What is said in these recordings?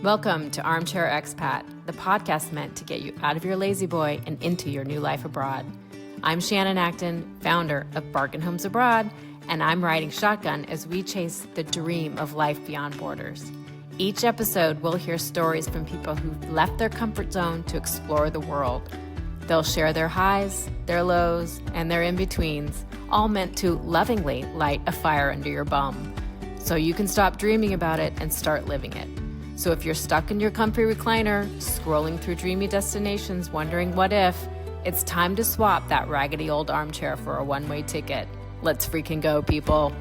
Welcome to Armchair Expat, the podcast meant to get you out of your lazy boy and into your new life abroad. I'm Shannon Acton, founder of Bargain Homes Abroad, and I'm riding shotgun as we chase the dream of life beyond borders. Each episode, we'll hear stories from people who've left their comfort zone to explore the world. They'll share their highs, their lows, and their in-betweens, all meant to lovingly light a fire under your bum, so you can stop dreaming about it and start living it. So if you're stuck in your comfy recliner, scrolling through dreamy destinations, wondering what if, it's time to swap that raggedy old armchair for a one-way ticket. Let's freaking go, people.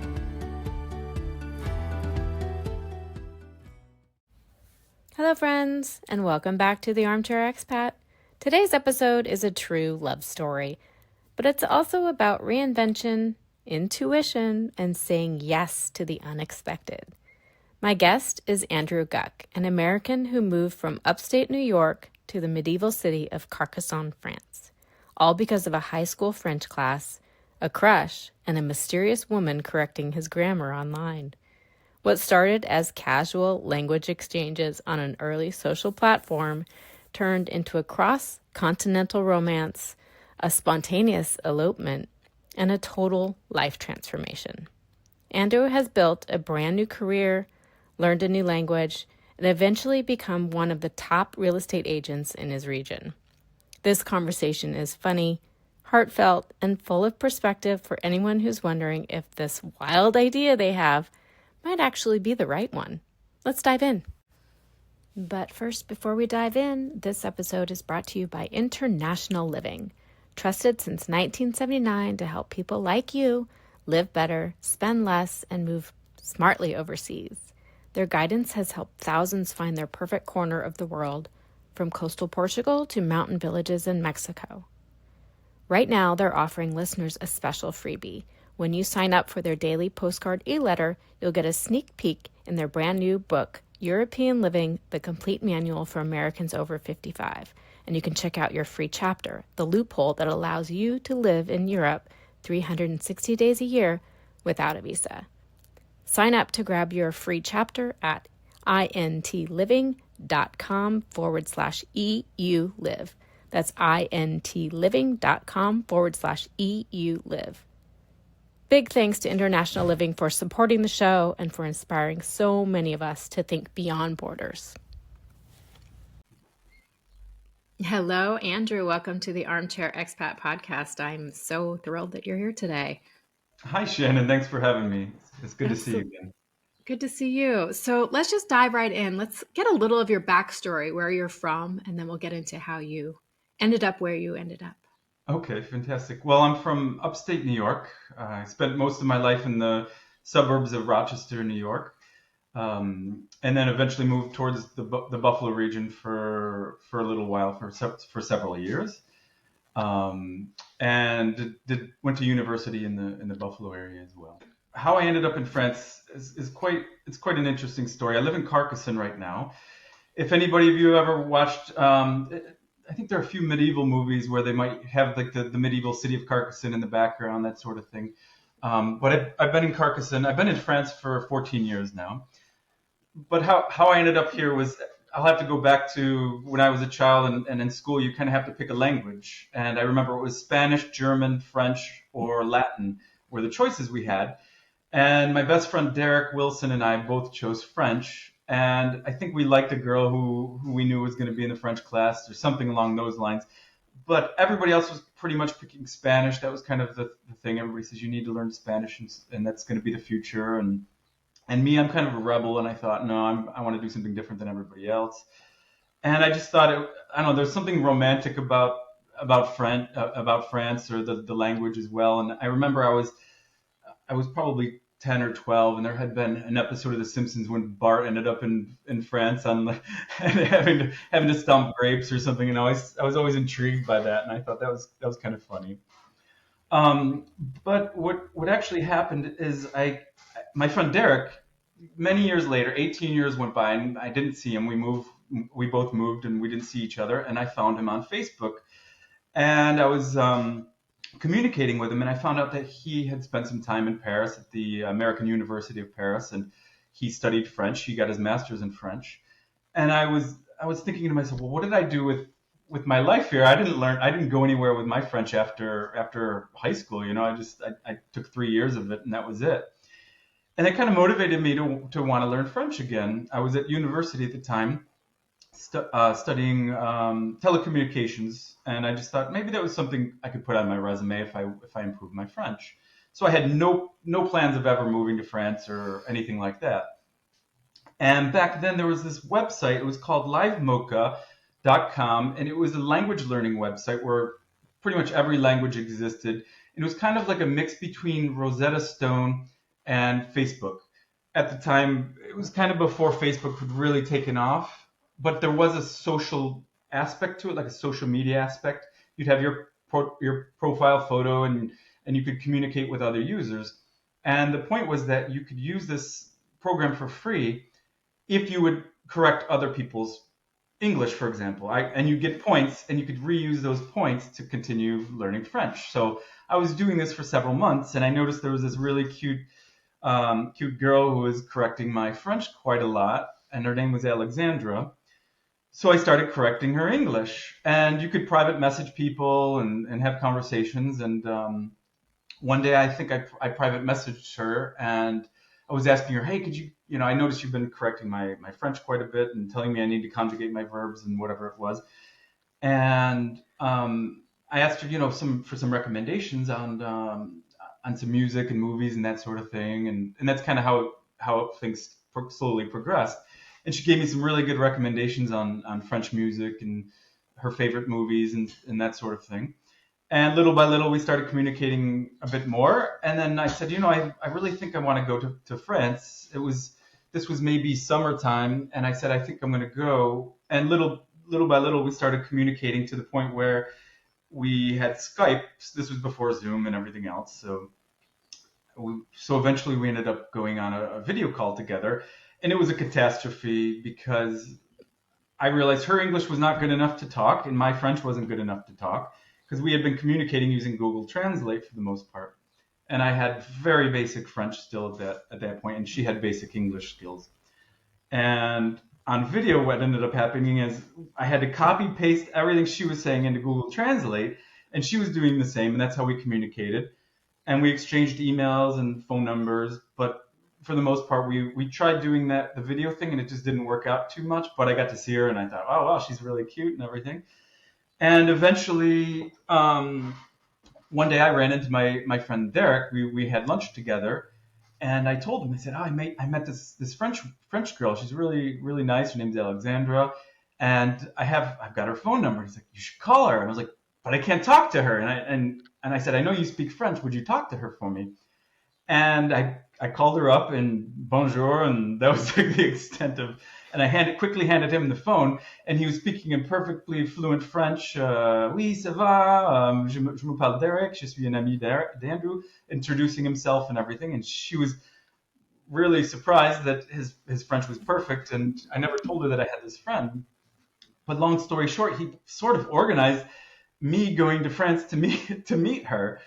Hello, friends, and welcome back to the Armchair Expat. Today's episode is a true love story, but it's also about reinvention, intuition, and saying yes to the unexpected. My guest is Andrew Guck, an American who moved from upstate New York to the medieval city of Carcassonne, France, all because of a high school French class, a crush, and a mysterious woman correcting his grammar online. What started as casual language exchanges on an early social platform turned into a cross-continental romance, a spontaneous elopement, and a total life transformation. Andrew has built a brand new career, learned a new language, and eventually become one of the top real estate agents in his region. This conversation is funny, heartfelt, and full of perspective for anyone who's wondering if this wild idea they have might actually be the right one. Let's dive in. But first, before we dive in, this episode is brought to you by International Living, trusted since 1979 to help people like you live better, spend less, and move smartly overseas. Their guidance has helped thousands find their perfect corner of the world, from coastal Portugal to mountain villages in Mexico. Right now, they're offering listeners a special freebie. When you sign up for their daily postcard e-letter, you'll get a sneak peek in their brand new book, European Living, the Complete Manual for Americans Over 55. And you can check out your free chapter, The Loophole That Allows You to Live in Europe 360 days a year without a visa. Sign up to grab your free chapter at intliving.com/EU live. That's intliving.com/EU live. Big thanks to International Living for supporting the show and for inspiring so many of us to think beyond borders. Hello, Andrew. Welcome to the Armchair Expat podcast. I'm so thrilled that you're here today. Hi, Shannon. Thanks for having me. It's good to see you again. Good to see you. So let's just dive right in. Let's get a little of your backstory, where you're from, and then we'll get into how you ended up where you ended up. Okay, fantastic. Well, I'm from upstate New York. I spent most of my life in the suburbs of Rochester, New York, and then eventually moved towards the Buffalo region for a little while, for several years, and went to university in the Buffalo area as well. How I ended up in France is quite an interesting story. I live in Carcassonne right now. If anybody of you ever watched, I think there are a few medieval movies where they might have like the medieval city of Carcassonne in the background, that sort of thing. But I've been in Carcassonne. I've been in France for 14 years now. But how I ended up here was, I'll have to go back to when I was a child and in school, you kind of have to pick a language. And I remember it was Spanish, German, French, or Latin were the choices we had. And my best friend Derek Wilson and I both chose French. And I think we liked a girl who we knew was going to be in the French class or something along those lines. But everybody else was pretty much picking Spanish. That was kind of the thing. Everybody says you need to learn Spanish and that's going to be the future. And me, I'm kind of a rebel. And I thought, no, I want to do something different than everybody else. And I just thought, I don't know, there's something romantic about France or the language as well. And I remember I was probably 10 or 12, and there had been an episode of The Simpsons when Bart ended up in France and having to stomp grapes or something. And I was always intrigued by that, and I thought that was kind of funny. But what actually happened is my friend Derek, many years later, 18 years went by, and I didn't see him. We both moved, and we didn't see each other. And I found him on Facebook, and I was communicating with him, and I found out that he had spent some time in Paris at the American University of Paris, and he studied French. He got his master's in French. And I was thinking to myself, well, what did I do with my life here? I didn't go anywhere with my French after high school. I took 3 years of it, and that was it. And it kind of motivated me to want to learn French again. I was at university at the time, studying telecommunications, and I just thought maybe that was something I could put on my resume if I improved my French. So I had no plans of ever moving to France or anything like that. And back then there was this website. It was called livemocha.com, and it was a language learning website where pretty much every language existed. And it was kind of like a mix between Rosetta Stone and Facebook. At the time, it was kind of before Facebook had really taken off, but there was a social aspect to it, like a social media aspect. You'd have your profile photo, and you could communicate with other users. And the point was that you could use this program for free if you would correct other people's English, for example. And you get points, and you could reuse those points to continue learning French. So I was doing this for several months, and I noticed there was this really cute girl who was correcting my French quite a lot, and her name was Alexandra. So I started correcting her English, and you could private message people and have conversations. And one day I think I private messaged her, and I was asking her, hey, could I noticed you've been correcting my French quite a bit and telling me I need to conjugate my verbs and whatever it was. And I asked her, for some recommendations on some music and movies and that sort of thing. And that's kind of how things slowly progressed. And she gave me some really good recommendations on French music and her favorite movies and that sort of thing. And little by little, we started communicating a bit more. And then I said, I really think I want to go to France. This was maybe summertime. And I said, I think I'm going to go. And little by little, we started communicating to the point where we had Skype. This was before Zoom and everything else. So eventually we ended up going on a video call together. And it was a catastrophe because I realized her English was not good enough to talk, and my French wasn't good enough to talk, because we had been communicating using Google Translate for the most part. And I had very basic French still at that point, and she had basic English skills. And on video, what ended up happening is I had to copy paste everything she was saying into Google Translate, and she was doing the same, and that's how we communicated. And we exchanged emails and phone numbers, but for the most part, we tried doing the video thing, and it just didn't work out too much. But I got to see her, and I thought, oh wow, she's really cute and everything. And eventually, one day I ran into my friend Derek. We had lunch together, and I told him, I said, oh, I met this French girl. She's really nice. Her name's Alexandra, and I've got her phone number. He's like, you should call her. And I was like, but I can't talk to her. And I said, I know you speak French. Would you talk to her for me? And I called her up and bonjour, and that was like the extent of. And I quickly handed him the phone, and he was speaking in perfectly fluent French. Oui, ça va. Je m'appelle Derek. Je suis un ami d'Andrew, introducing himself and everything. And she was really surprised that his French was perfect. And I never told her that I had this friend. But long story short, he sort of organized me going to France to meet her.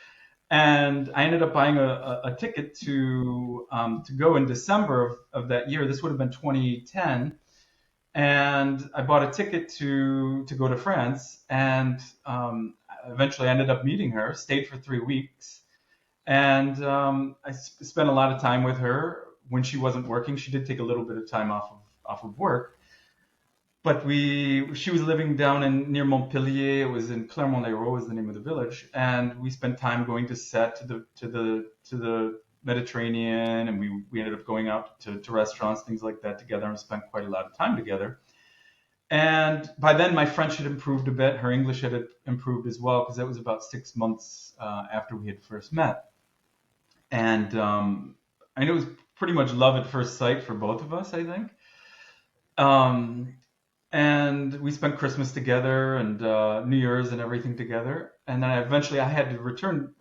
And I ended up buying a ticket to go in December of that year. This would have been 2010, and I bought a ticket to go to France. And eventually, I ended up meeting her. Stayed for 3 weeks, and I spent a lot of time with her when she wasn't working. She did take a little bit of time off of work, but she was living down near Montpellier. It was in Clermont-Lérault is the name of the village, and we spent time going to set to the Mediterranean, and we ended up going out to restaurants, things like that together, and spent quite a lot of time together. And by then, my French had improved a bit. Her English had improved as well, because that was about 6 months after we had first met. And I know it was pretty much love at first sight for both of us, I think. And we spent Christmas together and New Year's and everything together. And then eventually I had to return.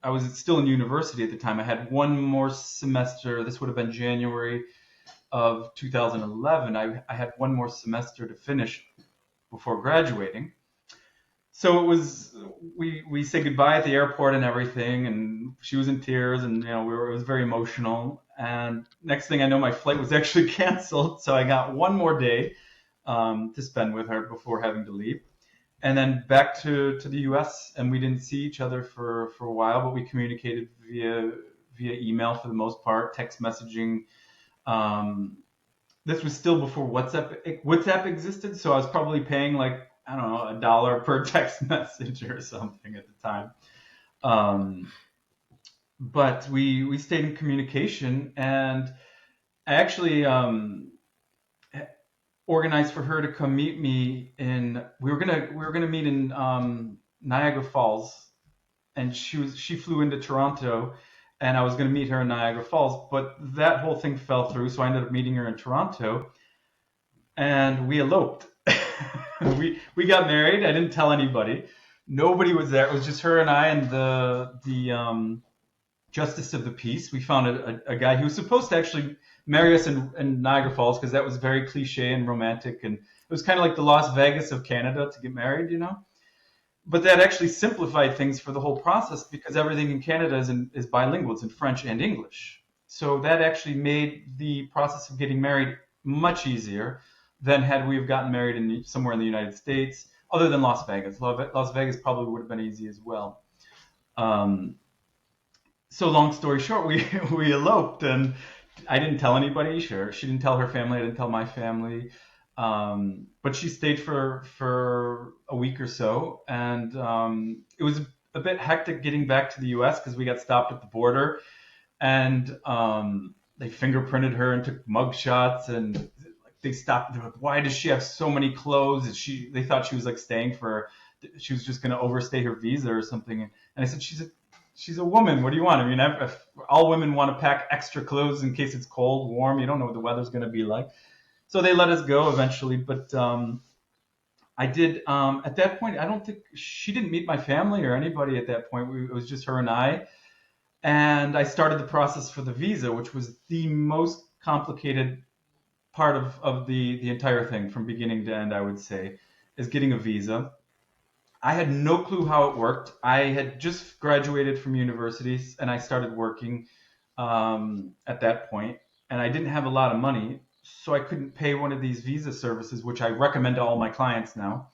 I was still in university at the time. I had one more semester. This would have been January of 2011. I had one more semester to finish before graduating. So we said goodbye at the airport and everything. And she was in tears, and it was very emotional. And next thing I know, my flight was actually canceled. So I got one more day to spend with her before having to leave. And then back to the US, and we didn't see each other for a while, but we communicated via email for the most part, text messaging. Um, this was still before WhatsApp existed, so I was probably paying like, I don't know, $1 per text message or something at the time. Um, but we stayed in communication, and I actually organized for her to come meet me in. We were gonna meet in Niagara Falls, and she flew into Toronto, and I was gonna meet her in Niagara Falls, but that whole thing fell through, so I ended up meeting her in Toronto, and we eloped. We got married. I didn't tell anybody. Nobody was there. It was just her and I and the justice of the peace. We found a guy who was supposed to actually marry us in Niagara Falls because that was very cliche and romantic, and it was kind of like the Las Vegas of Canada to get married, you know. But that actually simplified things for the whole process because everything in Canada is bilingual. It's in French and English. So that actually made the process of getting married much easier than had we have gotten married somewhere in the United States, other than Las Vegas. Las Vegas probably would have been easy as well. Um, so long story short, we we eloped, and I didn't tell anybody. Sure, she didn't tell her family. I didn't tell my family. But she stayed for a week or so, and it was a bit hectic getting back to the U.S. because we got stopped at the border, and they fingerprinted her and took mug shots, and like they stopped. They're like, "Why does she have so many clothes?" And they thought she was like staying for, she was just going to overstay her visa or something. And I said, she's a woman. What do you want? I mean, if all women want to pack extra clothes in case it's cold, warm. You don't know what the weather's going to be like. So they let us go eventually. But I did, at that point, I don't think she didn't meet my family or anybody at that point. It was just her and I. And I started the process for the visa, which was the most complicated part of the entire thing from beginning to end, I would say, is getting a visa. I had no clue how it worked. I had just graduated from universities and I started working at that point, and I didn't have a lot of money, so I couldn't pay one of these visa services, which I recommend to all my clients now.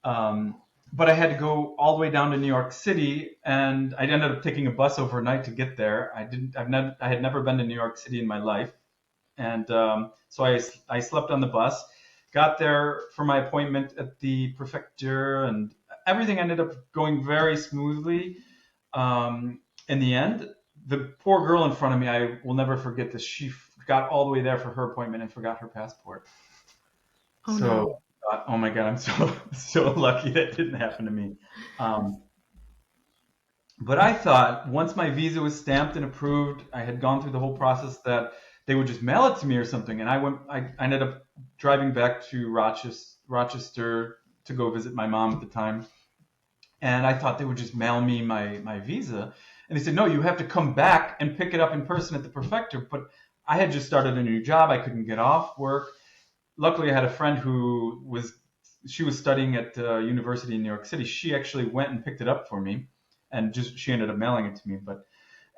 Um, but I had to go all the way down to New York City, and I ended up taking a bus overnight to get there. I had never been to New York City in my life, and so I slept on the bus, got there for my appointment at the prefecture, and everything ended up going very smoothly. In the end, the poor girl in front of me, I will never forget this. She got all the way there for her appointment and forgot her passport. Oh So, no. oh my God, I'm so lucky that didn't happen to me. Um, but I thought once my visa was stamped and approved, I had gone through the whole process that they would just mail it to me or something. And I ended up driving back to Rochester to go visit my mom at the time. And I thought they would just mail me my visa. And they said, no, you have to come back and pick it up in person at the prefecture. But I had just started a new job. I couldn't get off work. Luckily, I had a friend she was studying at university in New York City. She actually went and picked it up for me, and she ended up mailing it to me. But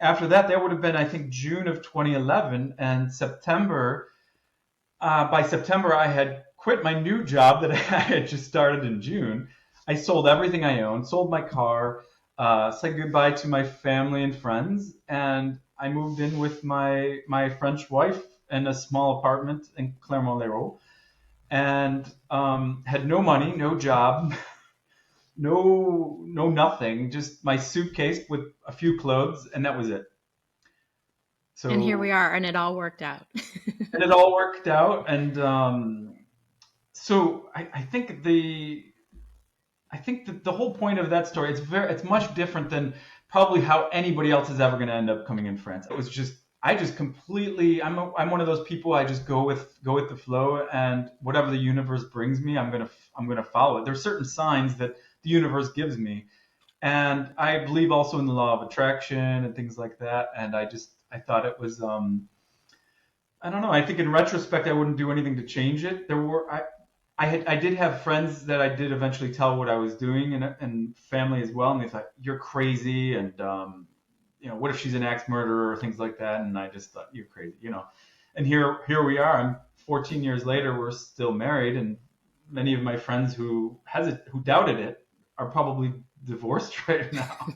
after that would have been, I think, June of 2011, and by September, I had quit my new job that I had just started in June. I sold everything I owned, sold my car, said goodbye to my family and friends, and I moved in with my French wife in a small apartment in Clermont-Lérault, and had no money, no job, no nothing, just my suitcase with a few clothes, and that was it. And here we So, are, and it all worked out. and it all worked out, and so I think that the whole point of that story, it's much different than probably how anybody else is ever going to end up coming in France. It was just, I just completely, I'm one of those people. I just go with the flow, and whatever the universe brings me, I'm gonna follow it. There's certain signs that the universe gives me, and I believe also in the law of attraction and things like that. And I thought it was, I don't know. I think in retrospect, I wouldn't do anything to change it. I did have friends that I did eventually tell what I was doing, and family as well, and they thought you're crazy, and what if she's an axe murderer or things like that? And I just thought, you're crazy. And here we are. I'm 14 years later. We're still married, and many of my friends who doubted it are probably divorced right now.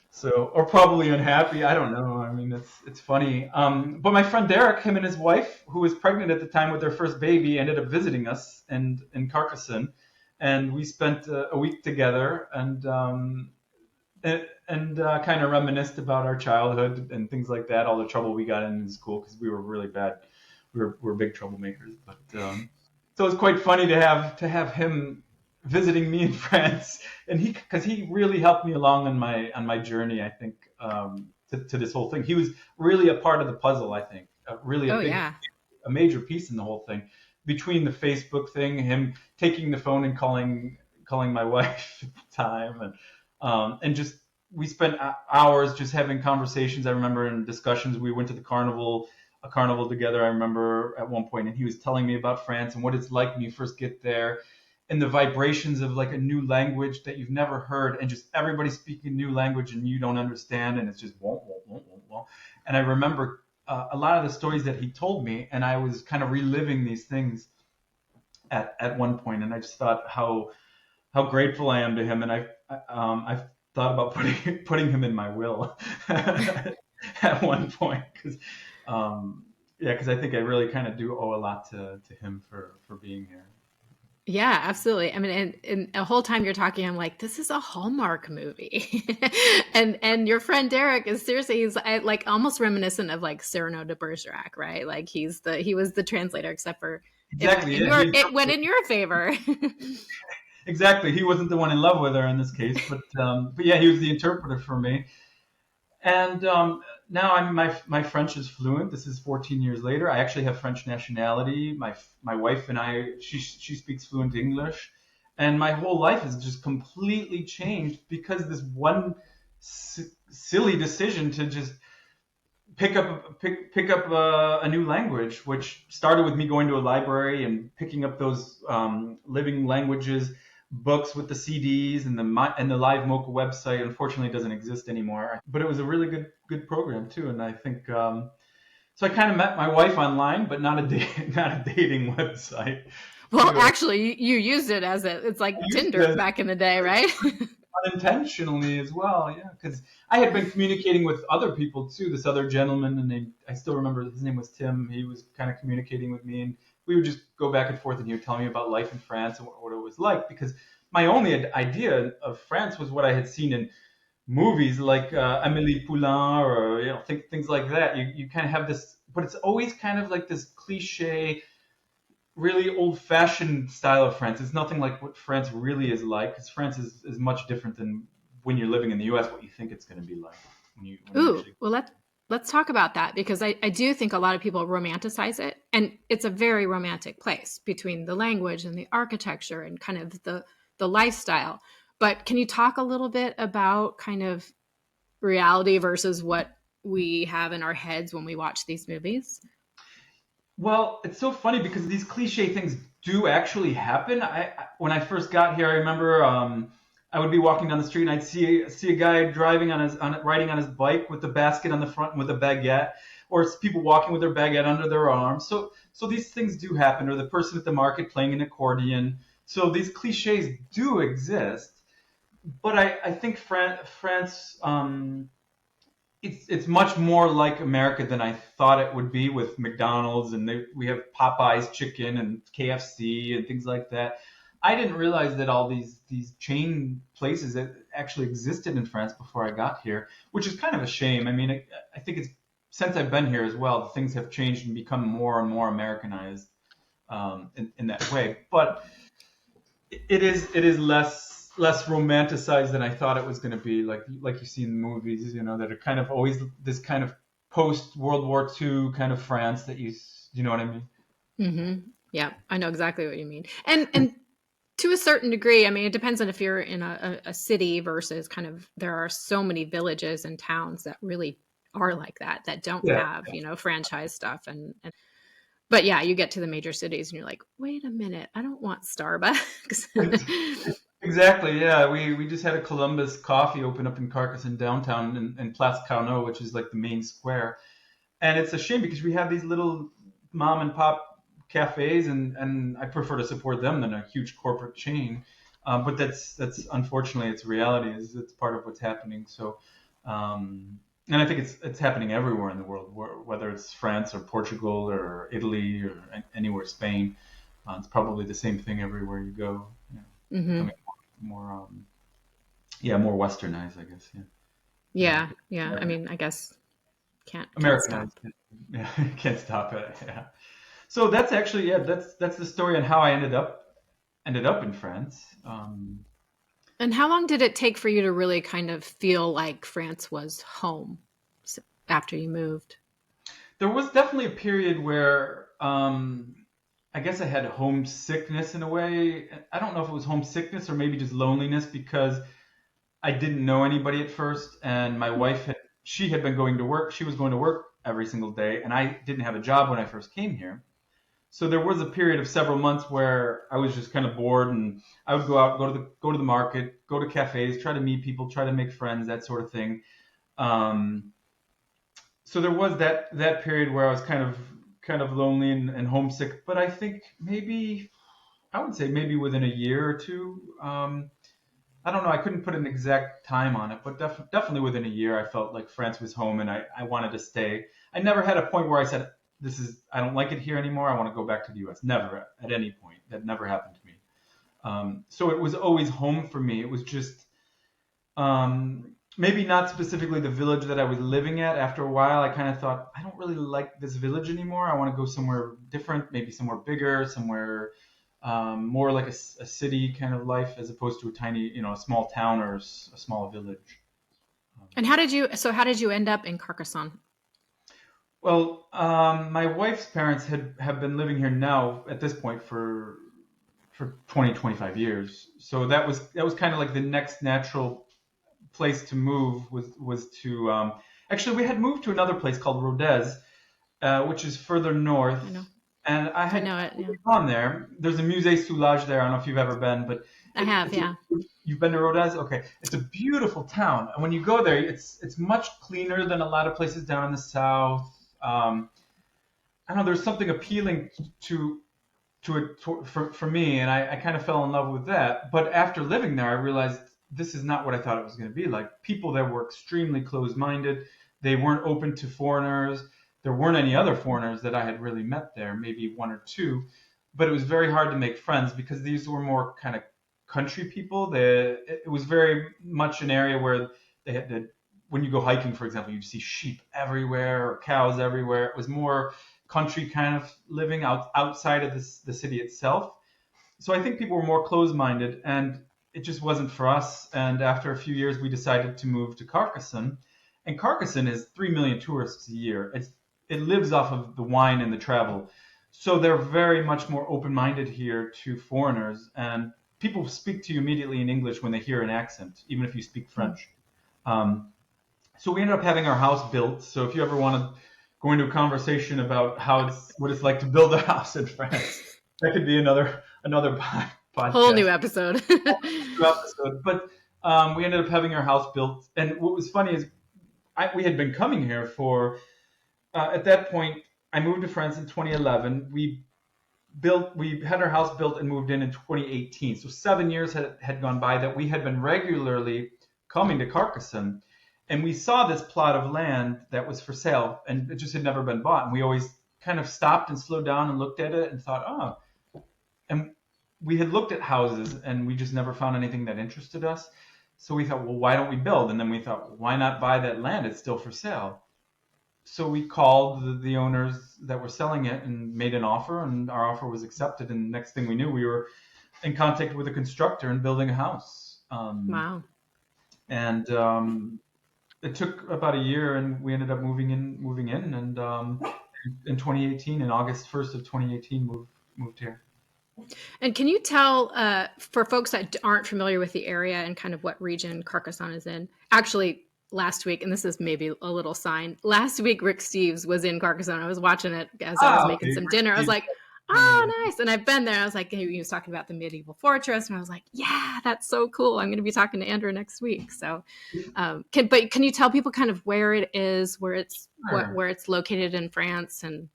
So, or probably unhappy. I don't know. I mean, it's funny. But my friend Derek, him and his wife, who was pregnant at the time with their first baby, ended up visiting us in Carcassonne, and we spent a week together and kind of reminisced about our childhood and things like that. All the trouble we got in school because we were really bad. We were big troublemakers. But so it's quite funny to have him visiting me in France, and because he really helped me along on my journey. I think to this whole thing, he was really a part of the puzzle. I think really Oh, yeah. a major piece in the whole thing. Between the Facebook thing, him taking the phone and calling my wife at the time, and just we spent hours just having conversations. I remember in discussions. We went to a carnival together. I remember at one point, and he was telling me about France and what it's like when you first get there, and the vibrations of like a new language that you've never heard, and just everybody speaking a new language and you don't understand, and it's just won't, won't, won't, won't, won't. And I remember a lot of the stories that he told me, and I was kind of reliving these things at one point, and I just thought how grateful I am to him, and I've thought about putting him in my will at one point because because I think I really kind of do owe a lot to him for being here. Yeah, absolutely. I mean, and the whole time you're talking, I'm like, this is a Hallmark movie. And your friend Derek is seriously, he's like almost reminiscent of like Cyrano de Bergerac, right? Like he was the translator, except for Exactly. it went in your favor. Exactly. He wasn't the one in love with her in this case, but yeah, he was the interpreter for me. And now my French is fluent. This is 14 years later. I actually have French nationality. My wife and she speaks fluent English, and my whole life has just completely changed because this one silly decision to just pick up a new language, which started with me going to a library and picking up those living languages books with the CDs and the Live Mocha website. Unfortunately, it doesn't exist anymore, but it was a really good program too. And I think so. I kind of met my wife online, but not a dating website. Well, actually, you used it it's like Tinder back in the day, right? Unintentionally as well, yeah, because I had been communicating with other people too. This other gentleman, and I still remember his name was Tim. He was kind of communicating with me, and we would just go back and forth, and he would tell me about life in France and what it was like. Because my only idea of France was what I had seen in movies like Amélie Poulain or things like that. You kind of have this, but it's always kind of like this cliche, really old-fashioned style of France. It's nothing like what France really is like, because France is much different than when you're living in the U.S. What you think it's going to be like. Well, let's talk about that, because I do think a lot of people romanticize it, and it's a very romantic place between the language and the architecture and kind of the lifestyle. But can you talk a little bit about kind of reality versus what we have in our heads when we watch these movies? Well, it's so funny because these cliche things do actually happen. When I first got here, I remember I would be walking down the street and I'd see a guy riding on his bike with the basket on the front and with a baguette, or people walking with their baguette under their arm. So these things do happen, or the person at the market playing an accordion. So these cliches do exist, but I think France. It's much more like America than I thought it would be, with McDonald's, and we have Popeye's chicken and KFC and things like that. I didn't realize that all these chain places that actually existed in France before I got here, which is kind of a shame. I mean, I think it's since I've been here as well, things have changed and become more and more Americanized in that way. But it is less romanticized than I thought it was going to be, like you see in the movies, that are kind of always this kind of post World War II kind of France that you know what I mean? Mm-hmm. Yeah, I know exactly what you mean. And to a certain degree, I mean, it depends on if you're in a city versus kind of, there are so many villages and towns that really are like that don't have, franchise stuff. But yeah, you get to the major cities and you're like, wait a minute, I don't want Starbucks. Exactly. Yeah, we just had a Columbus coffee open up in Carcassonne downtown in Place Carnot, which is like the main square. And it's a shame because we have these little mom and pop cafes, and I prefer to support them than a huge corporate chain. But that's unfortunately it's reality. It's part of what's happening. So, and I think it's happening everywhere in the world, whether it's France or Portugal or Italy or anywhere, Spain. It's probably the same thing everywhere you go. Yeah, Hmm. becoming more, yeah, more westernized, I guess. Yeah, Yeah, yeah. I American, mean, I guess can't Americanized. stop. Yeah, can't stop it. Yeah. So that's actually, yeah, that's the story on how I ended up in France. And how long did it take for you to really kind of feel like France was home after you moved? There was definitely a period where I guess I had homesickness in a way. I don't know if it was homesickness or maybe just loneliness because I didn't know anybody at first, and my wife had been going to work. She was going to work every single day, and I didn't have a job when I first came here. So there was a period of several months where I was just kind of bored, and I would go out, go to the market, go to cafes, try to meet people, try to make friends, that sort of thing. Um, so there was that period where I was kind of lonely and homesick. But I think maybe I would say maybe within a year or two. I don't know. I couldn't put an exact time on it, but definitely within a year, I felt like France was home, and I wanted to stay. I never had a point where I said, I don't like it here anymore. I want to go back to the U.S. Never at any point. That never happened to me. So it was always home for me. It was just maybe not specifically the village that I was living at. After a while, I kind of thought, I don't really like this village anymore. I want to go somewhere different, maybe somewhere bigger, somewhere more like a city kind of life as opposed to a tiny, a small town or a small village. Um, And how did you end up in Carcassonne? well, my wife's parents have been living here now at this point for 20, 25 years. So that was kind of like the next natural place to move was to actually we had moved to another place called Rodez, which is further north. I know. And I know it. Yeah. gone there. There's a Musée Soulage there. I don't know if you've ever been, but I have, yeah. you've been to Rodez. Okay, it's a beautiful town, and when you go there, it's much cleaner than a lot of places down in the south. I don't know. There's something appealing to it for me, and I kind of fell in love with that. But after living there, I realized this is not what I thought it was going to be like. People there were extremely closed-minded. They weren't open to foreigners. There weren't any other foreigners that I had really met there, maybe one or two. But it was very hard to make friends because these were more kind of country people. It was very much an area where when you go hiking, for example, you'd see sheep everywhere or cows everywhere. It was more country kind of living outside of the city itself. So I think people were more closed-minded, and it just wasn't for us. And after a few years, we decided to move to Carcassonne, and Carcassonne is 3 million tourists a year. It lives off of the wine and the travel, so they're very much more open-minded here to foreigners, and people speak to you immediately in English when they hear an accent, even if you speak French. Um, so we ended up having our house built. So if you ever want to go into a conversation about what it's like to build a house in France, that could be another Whole new podcast episode. episode. But we ended up having our house built, and what was funny is we had been coming here for at that point. I moved to France in 2011. We had our house built and moved in 2018. So 7 years had gone by that we had been regularly coming to Carcassonne, and we saw this plot of land that was for sale, and it just had never been bought. And we always kind of stopped and slowed down and looked at it and thought, oh, and we had looked at houses and we just never found anything that interested us. So we thought, well, why don't we build? And then we thought, well, why not buy that land? It's still for sale. So we called the owners that were selling it and made an offer, and our offer was accepted. And next thing we knew, we were in contact with a constructor and building a house. Wow. And it took about a year, and we ended up moving in, and in 2018, in August 1st of 2018, moved here. And can you tell, for folks that aren't familiar with the area and kind of what region Carcassonne is in? Actually, last week, and this is maybe a little sign, last week Rick Steves was in Carcassonne. I was watching it as I was making Okay. some dinner. I was like, Oh, nice. And I've been there. I was like, he was talking about the medieval fortress, and I was like, yeah, that's so cool. I'm going to be talking to Andrew next week. So, can you tell people kind of where it is, Sure. where it's located in France, and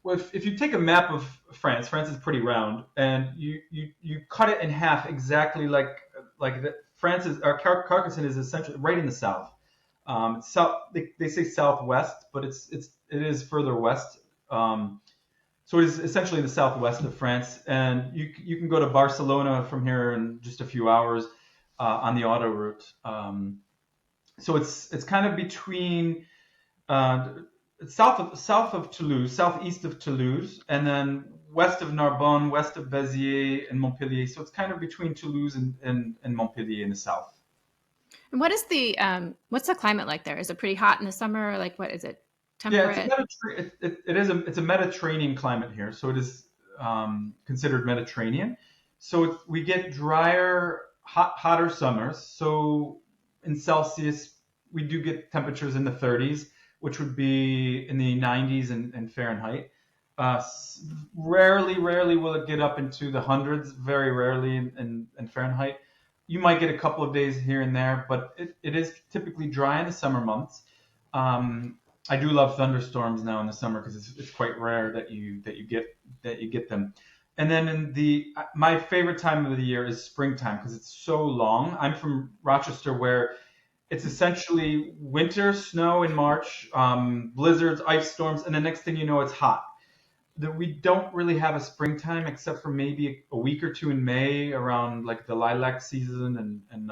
Well, if you take a map of France, France is pretty round, and you cut it in half exactly like France is, or Carcassonne is essentially right in the south. South they say southwest, but it is further west. So it is essentially in the southwest of France, and you can go to Barcelona from here in just a few hours on the autoroute. So it's kind of between uh, south of Toulouse, southeast of Toulouse, and then west of Narbonne, west of Béziers and Montpellier. So it's kind of between Toulouse and Montpellier in the south. what is the what's the climate like there? Is it pretty hot in the summer? Like, what is it? Yeah, it's a Temperate? it's a Mediterranean climate here, so it is considered Mediterranean. So we get drier, hotter summers. So in Celsius, we do get temperatures in the 30s, which would be in the 90s in Fahrenheit. Rarely will it get up into the hundreds. Very rarely in Fahrenheit. You might get a couple of days here and there, but it is typically dry in the summer months. Um, I do love thunderstorms now in the summer because it's quite rare that you get them. And then in the my favorite time of the year is springtime because it's so long. I'm from Rochester where it's essentially winter, snow in March, blizzards, ice storms, and the next thing you know, it's hot. That we don't really have a springtime except for maybe a week or two in May around like the lilac season and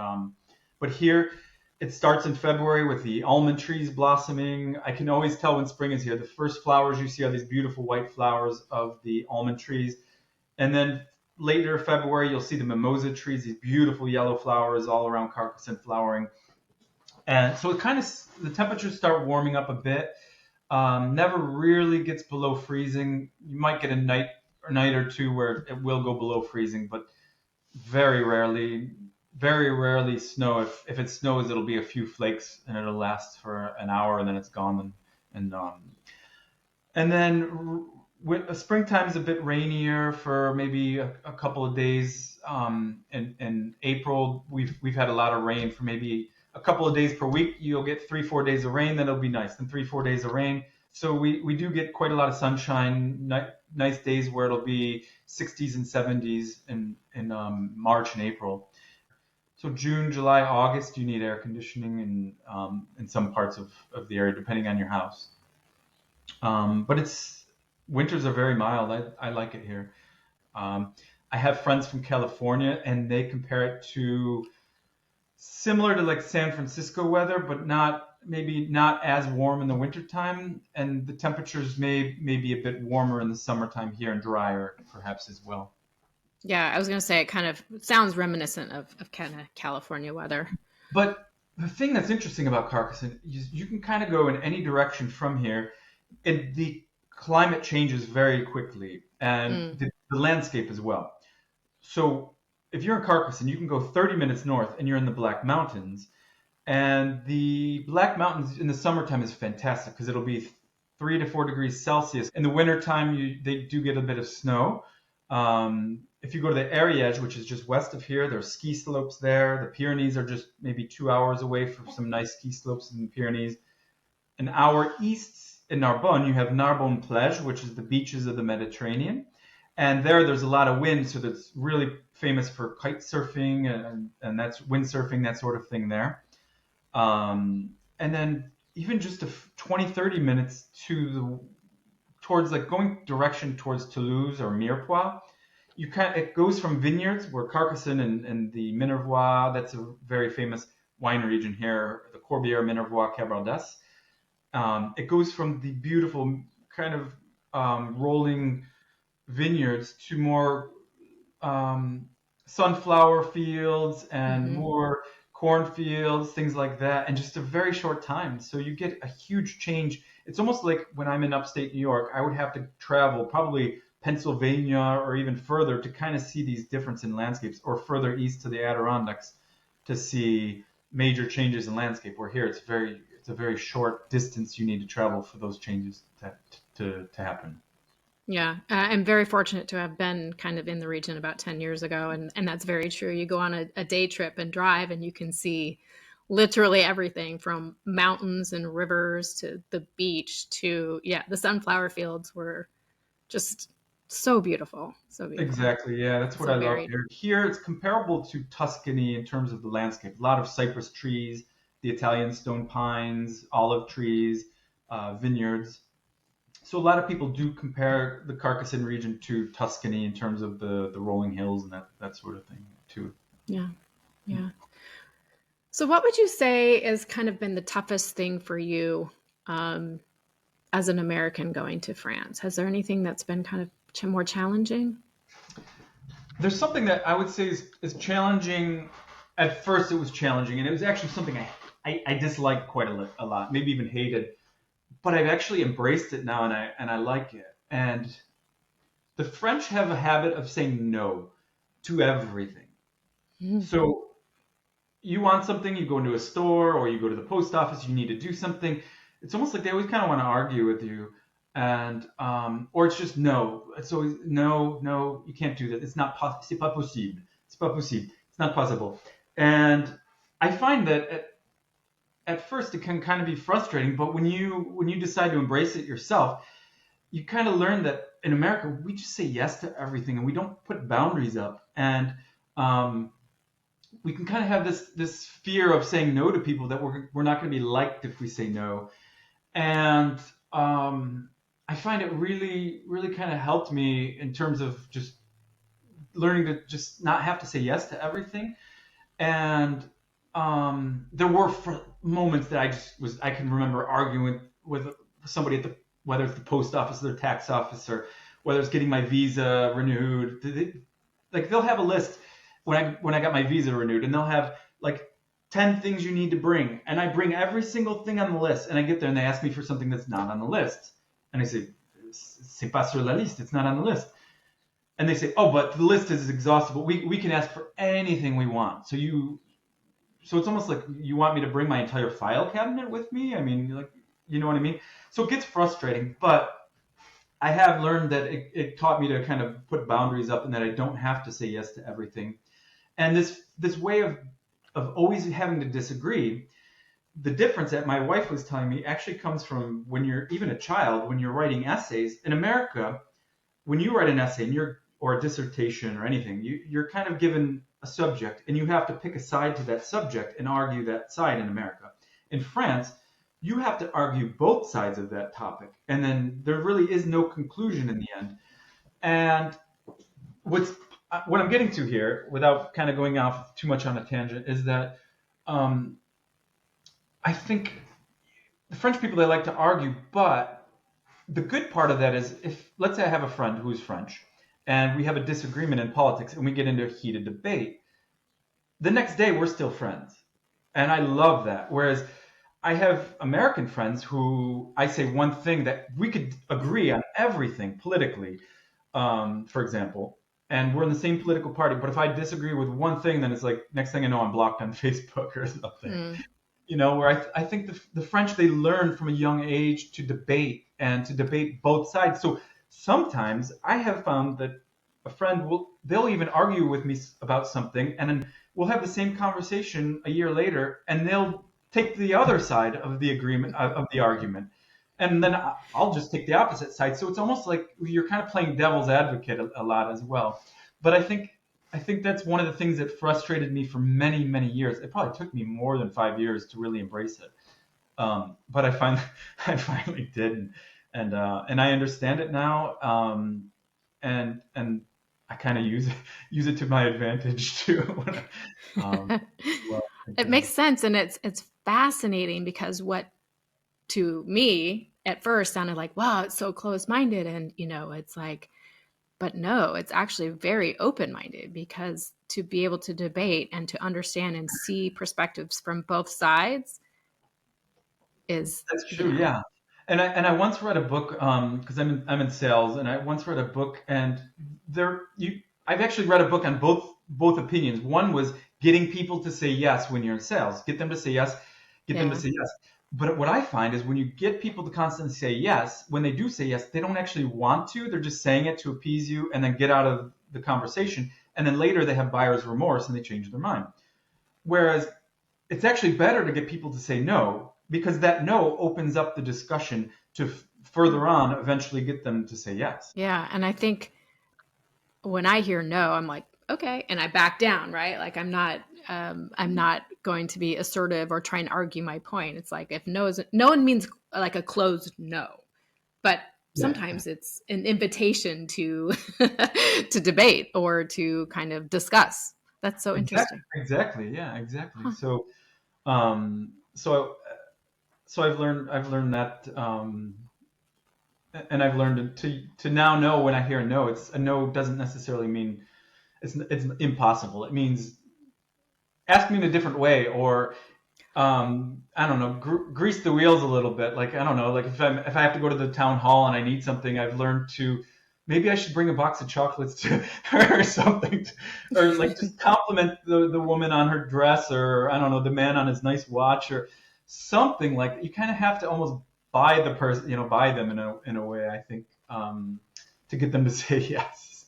but here it starts in February with the almond trees blossoming. I can always tell when spring is here. The first flowers you see are these beautiful white flowers of the almond trees. And then later February you'll see the mimosa trees, these beautiful yellow flowers all around Carcassonne flowering. And so it kind of the temperatures start warming up a bit. Never really gets below freezing. You might get a night or two where it will go below freezing, but very rarely, very rarely snow. If it snows, it'll be a few flakes and it'll last for an hour and then it's gone. And then springtime is a bit rainier for maybe a couple of days. In April, we've had a lot of rain for maybe a couple of days per week. You'll get 3-4 days of rain, then it'll be nice. Then 3-4 days of rain. So we do get quite a lot of sunshine, nice days where it'll be 60s and 70s in March and April. So June, July, August, you need air conditioning in some parts of the area, depending on your house. But winters are very mild. I like it here. Um, I have friends from California, and they compare it to similar to like San Francisco weather, but maybe not as warm in the wintertime, and the temperatures may be a bit warmer in the summertime here and drier perhaps as well. Yeah, I was going to say it kind of sounds reminiscent of kind of California weather. But the thing that's interesting about Carcassonne is you can kind of go in any direction from here, and the climate changes very quickly, and Mm. the landscape as well. So if you're in Carcassonne, you can go 30 minutes north, and you're in the Black Mountains. And the Black Mountains in the summertime is fantastic because it'll be 3 to 4 degrees Celsius. In the wintertime, they do get a bit of snow. If you go to the Ariège, which is just west of here, there's ski slopes there. The Pyrenees are just maybe 2 hours away from some nice ski slopes in the Pyrenees. An hour east in Narbonne, you have Narbonne Plage, which is the beaches of the Mediterranean. And there's a lot of wind, so that's really famous for kite surfing and that's windsurfing, that sort of thing there. And then even just 20, 30 minutes towards like going direction towards Toulouse or Mirepoix, it goes from vineyards where Carcassonne and the Minervois, that's a very famous wine region here, the Corbière, Minervois, Cabardès. It goes from the beautiful kind of rolling vineyards to more sunflower fields and Hmm. more cornfields, things like that, in just a very short time. So you get a huge change. It's almost like when I'm in upstate New York, I would have to travel probably Pennsylvania or even further to kind of see these differences in landscapes, or further east to the Adirondacks to see major changes in landscape. Where here it's a very short distance you need to travel for those changes to happen. Yeah, I'm very fortunate to have been kind of in the region about 10 years ago. And that's very true. You go on a day trip and drive, and you can see literally everything from mountains and rivers to the beach to, yeah, the sunflower fields were just so beautiful. So beautiful. Exactly. Yeah, that's what So I love varied. here. Here, it's comparable to Tuscany in terms of the landscape. A lot of cypress trees, the Italian stone pines, olive trees, vineyards. So a lot of people do compare the Carcassonne region to Tuscany in terms of the rolling hills and that sort of thing too. Yeah. Yeah. So, what would you say has kind of been the toughest thing for you um, as an American going to France? Has there anything that's been kind of more challenging? There's something that I would say is challenging. At first, it was challenging, and it was actually something I disliked quite a lot, maybe even hated. But I've actually embraced it now, and I like it. And the French have a habit of saying no to everything. Mm. So you want something, you go into a store or you go to the post office, you need to do something. It's almost like they always kind of want to argue with you, and or it's just no. It's always no, no, you can't do that. It's not possible. C'est pas possible. C'est pas possible. It's not possible. And I find that at first it can kind of be frustrating, but when you decide to embrace it yourself, you kind of learn that in America we just say yes to everything and we don't put boundaries up, and um, we can kind of have this fear of saying no to people that we're not going to be liked if we say no. And I find it really kind of helped me in terms of just learning to just not have to say yes to everything. And there were moments that I can remember arguing with somebody at the, whether it's the post office or the tax office, or whether it's getting my visa renewed. Like they'll have a list when I got my visa renewed, and they'll have like 10 things you need to bring, and I bring every single thing on the list, and I get there and they ask me for something that's not on the list, and I say c'est pas sur la liste, it's not on the list, and they say, oh, but the list is exhaustible. We can ask for anything we want. So it's almost like you want me to bring my entire file cabinet with me. I mean, like, you know what I mean? So it gets frustrating, but I have learned that it taught me to kind of put boundaries up, and that I don't have to say yes to everything. And this way of always having to disagree, the difference that my wife was telling me actually comes from when you're even a child, when you're writing essays in America. When you write an essay and or a dissertation or anything, you're kind of given a subject, and you have to pick a side to that subject and argue that side in America. In France, you have to argue both sides of that topic, and then there really is no conclusion in the end. And what's what I'm getting to here, without kind of going off too much on a tangent, is that um, I think the French people, they like to argue, but the good part of that is, if let's say I have a friend who's French and we have a disagreement in politics and we get into a heated debate, the next day we're still friends. And I love that. Whereas I have American friends who I say one thing that we could agree on everything politically, for example, and we're in the same political party. But if I disagree with one thing, then it's like next thing I know, I'm blocked on Facebook or something. Mm. Where I think the French, they learn from a young age to debate and to debate both sides. So sometimes I have found that a friend they'll even argue with me about something, and then we'll have the same conversation a year later, and they'll take the other side of the agreement of the argument, and then I'll just take the opposite side. So it's almost like you're kind of playing devil's advocate a lot as well. But I think that's one of the things that frustrated me for many years. It probably took me more than 5 years to really embrace it. But I finally did, and I understand it now. And I kind of use it to my advantage too. Well, It makes sense, and it's fascinating because what to me at first sounded like, wow, it's so close-minded, and it's like, but no, it's actually very open-minded, because to be able to debate and to understand and see perspectives from both sides is, that's true, yeah. And I once read a book, because I'm in sales, and I once read a book, and I've actually read a book on both opinions. One was getting people to say yes when you're in sales, get them to say yes, get them to yeah. say yes. But what I find is when you get people to constantly say yes, when they do say yes, they don't actually want to. They're just saying it to appease you and then get out of the conversation. And then later they have buyer's remorse and they change their mind. Whereas it's actually better to get people to say no, because that no opens up the discussion to further on eventually get them to say yes. Yeah. And I think when I hear no, I'm like, okay. And I back down, right? Like I'm not going to be assertive or try and argue my point. It's like if no means like a closed no, but Yeah, sometimes it's an invitation to to debate or to kind of discuss. That's so exactly, interesting. exactly. Yeah, exactly. Huh. So so I've learned that, and I've learned to now know when I hear a no, it's a no doesn't necessarily mean it's impossible. It means ask me in a different way, or I don't know, grease the wheels a little bit. Like, I don't know, like if I have to go to the town hall and I need something, I've learned to maybe I should bring a box of chocolates to her or something, or like just compliment the woman on her dress, or I don't know, the man on his nice watch, or something like that. You kind of have to almost buy the person, buy them in a way. I think, to get them to say yes.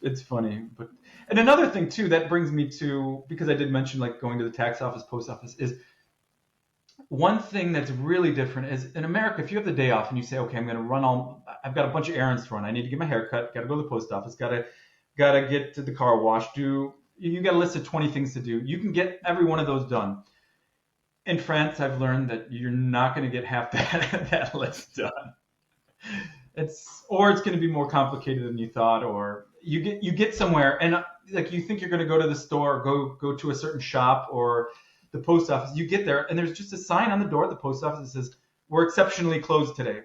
It's funny, but and another thing too that brings me to, because I did mention like going to the tax office, post office, is one thing that's really different is in America, if you have the day off and you say, okay, I'm going to I've got a bunch of errands to run. I need to get my hair cut, got to go to the post office, got to get to the car wash, you got a list of 20 things to do. You can get every one of those done. In France, I've learned that you're not going to get half that list done. It's going to be more complicated than you thought, or you get somewhere and like you think you're going to go to the store, or go to a certain shop or the post office. You get there and there's just a sign on the door at the post office that says we're exceptionally closed today.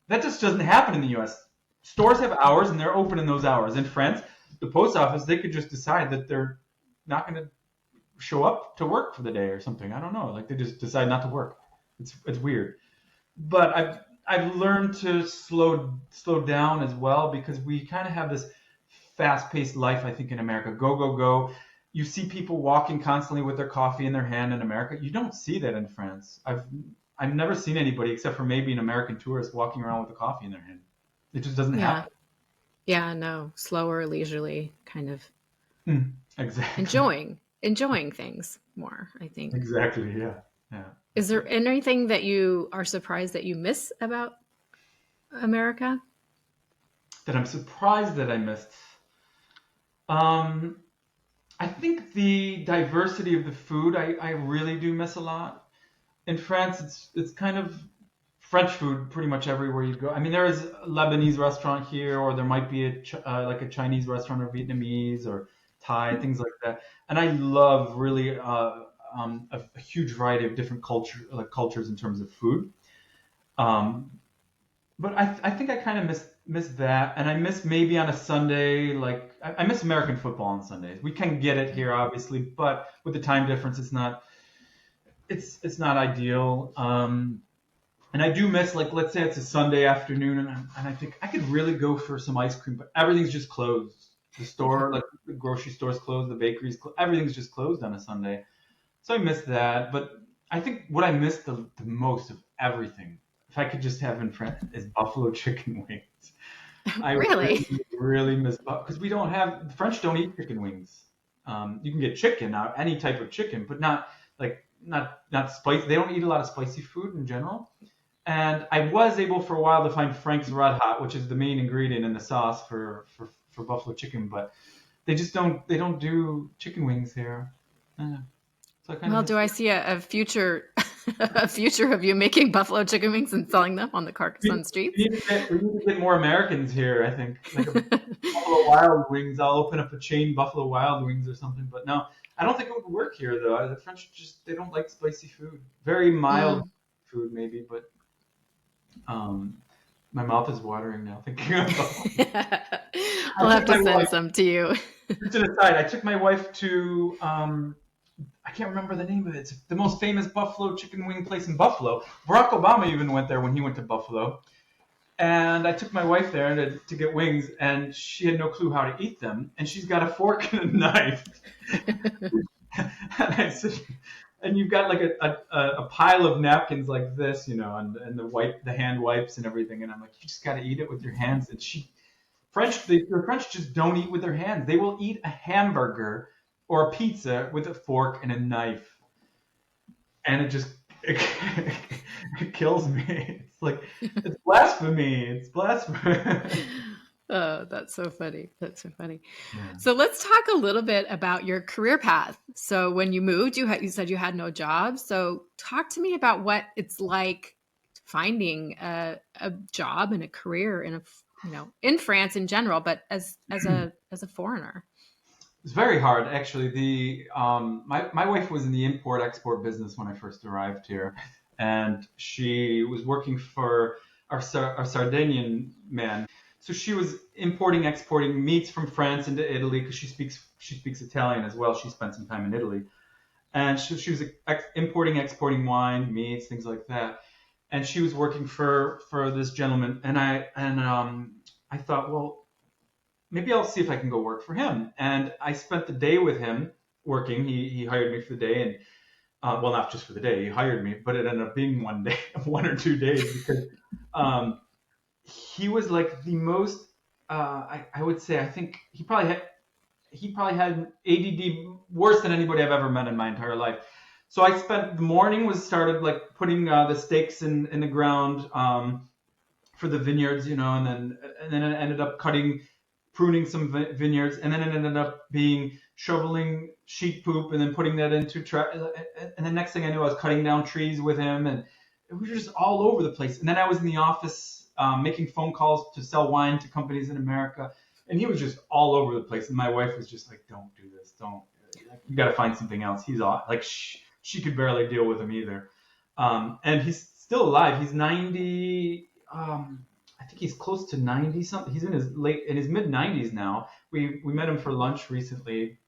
That just doesn't happen in the U.S. Stores have hours and they're open in those hours. In France, the post office, they could just decide that they're not going to show up to work for the day or something. I don't know. Like they just decide not to work. It's weird. But I've learned to slow down as well, because we kind of have this fast-paced life, I think, in America. Go, go, go. You see people walking constantly with their coffee in their hand in America. You don't see that in France. I've never seen anybody except for maybe an American tourist walking around with a coffee in their hand. It just doesn't Yeah. happen. Yeah, no, slower, leisurely, kind of Exactly. enjoying things more, I think. Exactly. Yeah. Yeah. Is there anything that you are surprised that you miss about America? That I'm surprised that I missed. Um, I think the diversity of the food I really do miss a lot. In France, it's kind of French food pretty much everywhere you go. I mean, there is a Lebanese restaurant here, or there might be like a Chinese restaurant, or Vietnamese, or Thai, things like that. And I love really a huge variety of different cultures in terms of food. Um, but I think I kind of miss that, and I miss maybe on a Sunday, like I miss American football on Sundays. We can get it here, obviously, but with the time difference, it's not ideal. And I do miss, like, let's say it's a Sunday afternoon, and I think I could really go for some ice cream, but everything's just closed. The store, like the grocery store's closed, the bakery's closed, everything's just closed on a Sunday. So I miss that. But I think what I miss the most of everything, if I could just have in front, is buffalo chicken wings. I Really? really, really miss because we don't have the French don't eat chicken wings. You can get chicken now, any type of chicken, but not like not spicy. They don't eat a lot of spicy food in general. And I was able for a while to find Frank's Red Hot, which is the main ingredient in the sauce for buffalo chicken, but they don't do chicken wings here. Yeah. So I kind of Well, miss do I see a future a future of you making buffalo chicken wings and selling them on the Carcassonne streets? we need to get more Americans here. I think like a Buffalo Wild Wings. I'll open up a chain Buffalo Wild Wings or something. But no, I don't think it would work here though. The French just they don't like spicy food. Very mild Mm. food maybe, but um, my mouth is watering now thinking about. I'll I have took to my send wife some to you. to the side. I took my wife to I can't remember the name of it. It's the most famous buffalo chicken wing place in Buffalo. Barack Obama even went there when he went to Buffalo. And I took my wife there to get wings, and she had no clue how to eat them. And she's got a fork and a knife. And I said, and you've got like a pile of napkins like this, and the hand wipes and everything. And I'm like, you just got to eat it with your hands. And the French just don't eat with their hands. They will eat a hamburger or a pizza with a fork and a knife, and it kills me. It's like it's blasphemy. It's blasphemy. Oh, that's so funny. That's so funny. Yeah. So let's talk a little bit about your career path. So when you moved, you said you had no job. So talk to me about what it's like finding a job and a career in France in general, but as a foreigner. It's very hard, actually. My wife was in the import export business when I first arrived here, and she was working for our Sardinian man. So she was importing, exporting meats from France into Italy because she speaks Italian as well. She spent some time in Italy, and she was importing, exporting wine, meats, things like that. And she was working for this gentleman, and I thought, well, maybe I'll see if I can go work for him. And I spent the day with him working. He hired me for the day, and well, not just for the day. He hired me, but it ended up being one day, 1 or 2 days, because he was like the most. I would say, I think he probably had ADD worse than anybody I've ever met in my entire life. So I spent the morning was started like putting the stakes in the ground for the vineyards, and then it ended up pruning some vineyards, and then it ended up being shoveling sheep poop and then putting that into and the next thing I knew, I was cutting down trees with him, and we were just all over the place. And then I was in the office making phone calls to sell wine to companies in America, and he was just all over the place. And my wife was just like, "Don't do this. Don't. You got to find something else." He's all like, she could barely deal with him either. And he's still alive. He's 90. I think he's close to 90 something. He's in his mid 90s now. We met him for lunch recently.